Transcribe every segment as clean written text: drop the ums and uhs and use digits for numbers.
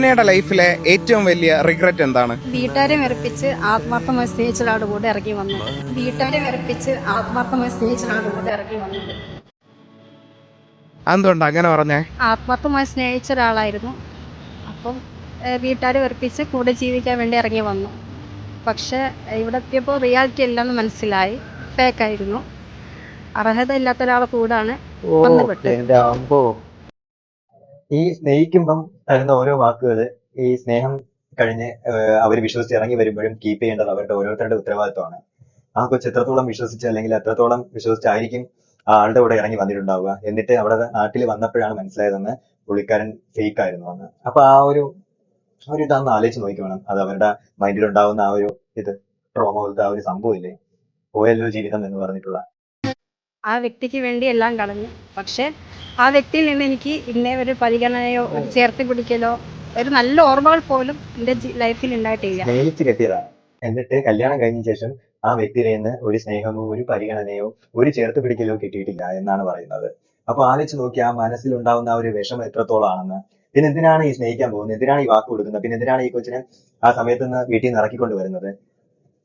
യുടെ ലൈഫിലെ ഏറ്റവും വലിയ റിഗ്രറ്റ് എന്താണ്? വീട്ടുകാരെ വെറുപ്പിച്ച് ആത്മാർത്ഥമായി സ്നേഹിച്ച ഒരാളുടെ കൂടെ ഇറങ്ങി വന്നത്. വീട്ടുകാരെ വെറുപ്പിച്ച് ആത്മാർത്ഥമായി സ്നേഹിച്ച ഒരാളുടെ കൂടെ ഇറങ്ങി വന്നത്. എന്തുകൊണ്ടാ അങ്ങനെ പറഞ്ഞേ? ആത്മാർത്ഥമായി സ്നേഹിച്ച ഒരാളായിരുന്നു. അപ്പം വീട്ടുകാരെ വെറുപ്പിച്ച് കൂടെ ജീവിക്കാൻ വേണ്ടി ഇറങ്ങി വന്നു. പക്ഷെ ഇവിടെ എത്തിയപ്പോൾ റിയാലിറ്റി എല്ലാം മനസ്സിലായി, ഫേക്കായിരുന്നു. അർഹത ഇല്ലാത്ത ഒരാളെ കൂടാണ് വന്നുപെട്ടത്. ഈ സ്നേഹിക്കുമ്പം തരുന്ന ഓരോ വാക്കുകള് ഈ സ്നേഹം കഴിഞ്ഞ് അവര് വിശ്വസിച്ച് ഇറങ്ങി വരുമ്പോഴും കീപ്പ് ചെയ്യേണ്ടത് അവരുടെ ഓരോരുത്തരുടെ ഉത്തരവാദിത്വമാണ്. ആ കൊച്ചു എത്രത്തോളം വിശ്വസിച്ച് അല്ലെങ്കിൽ എത്രത്തോളം വിശ്വസിച്ചായിരിക്കും ആ ആളുടെ കൂടെ ഇറങ്ങി വന്നിട്ടുണ്ടാവുക. എന്നിട്ട് അവിടെ നാട്ടിൽ വന്നപ്പോഴാണ് മനസ്സിലായതെന്ന് പുള്ളിക്കാരൻ ഫേക്ക് ആയിരുന്നു എന്ന്. അപ്പൊ ആ ഒരു ഇതാന്ന് ആലോചിച്ച് നോക്കി വേണം. അത് അവരുടെ മൈൻഡിൽ ഉണ്ടാവുന്ന ആ ഒരു ട്രോമ പോലത്തെ ആ ഒരു സംഭവം ഇല്ലേ, പോയല്ലോ ജീവിതം എന്ന് പറഞ്ഞിട്ടുള്ള. ആ വ്യക്തിക്ക് വേണ്ടി എല്ലാം കളഞ്ഞു. പക്ഷെ ആ വ്യക്തിയിൽ നിന്ന് എനിക്ക് ഇന്നേ ഒരു പരിഗണനയോ ഒരു ചേർത്ത് പിടിക്കലോ ഒരു നല്ല ഓർമ്മകൾ പോലും എൻ്റെ ലൈഫിൽ ഉണ്ടായിട്ടില്ല. സ്നേഹിച്ച് കെട്ടിയതാണ്. എന്നിട്ട് കല്യാണം കഴിഞ്ഞ ശേഷം ആ വ്യക്തിയിൽ നിന്ന് ഒരു സ്നേഹമോ ഒരു പരിഗണനയോ ഒരു ചേർത്ത് പിടിക്കലോ കിട്ടിയിട്ടില്ല എന്നാണ് പറയുന്നത്. അപ്പൊ ആലോചിച്ച് നോക്കി ആ മനസ്സിലുണ്ടാവുന്ന ആ ഒരു വിഷമം എത്രത്തോളാണെന്ന്. പിന്നെ എന്തിനാണ് ഈ സ്നേഹിക്കാൻ പോകുന്നത്? എന്തിനാണ് ഈ വാക്ക് കൊടുക്കുന്നത്? പിന്നെ എന്തിനാണ് ഈ കൊച്ചിനെ ആ സമയത്ത് നിന്ന് വീട്ടിൽ നിന്ന് ഇറക്കിക്കൊണ്ട് വരുന്നത്?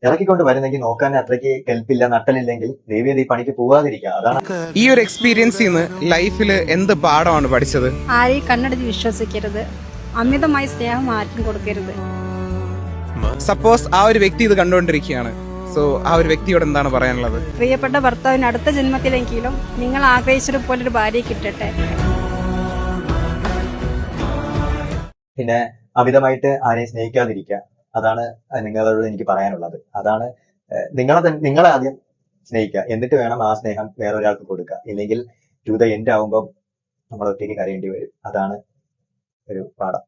ഇറക്കിക്കൊണ്ട് വരുന്നെങ്കിൽ നോക്കാൻ അത്രയ്ക്ക് കെൽപ്പില്ല, നട്ടലില്ലെങ്കിൽ ദൈവം ഈ പണിക്ക് പോവാതിരിക്കുക. അതാണ് ഈ ഒരു എക്സ്പീരിയൻസിൽ നിന്ന് ലൈഫിൽ എന്ത് പാഠമാണ് പഠിച്ചത്? ആരെയും കണ്ണടച്ച് വിശ്വസിക്കരുത്. അമിതമായി സ്നേഹം ആർക്കും കൊടുക്കരുത്. സപ്പോസ് ആ ഒരു വ്യക്തി ഇത് കണ്ടുകൊണ്ടിരിക്കുകയാണ്, സോ ആ ഒരു വ്യക്തിയോട് എന്താണ് പറയാനുള്ളത്? പ്രിയപ്പെട്ട ഭർത്താവിന് അടുത്ത ജന്മത്തിലെങ്കിലും നിങ്ങൾ ആഗ്രഹിച്ചതുപോലെ ഒരു ഭാര്യയെ കിട്ടട്ടെ. പിന്നെ അമിതമായിട്ട് ആരെയും സ്നേഹിക്കാതിരിക്കുക. അതാണ് നിങ്ങളോട് എനിക്ക് പറയാനുള്ളത്. അതാണ് നിങ്ങളെ ആദ്യം സ്നേഹിക്കുക, എന്നിട്ട് വേണം ആ സ്നേഹം വേറൊരാൾക്ക് കൊടുക്കുക. ഇല്ലെങ്കിൽ ടു ദ എൻഡ് ആവുമ്പോൾ നമ്മൾ ഒറ്റയ്ക്ക് കരയേണ്ടി വരും. അതാണ് ഒരു പാഠം.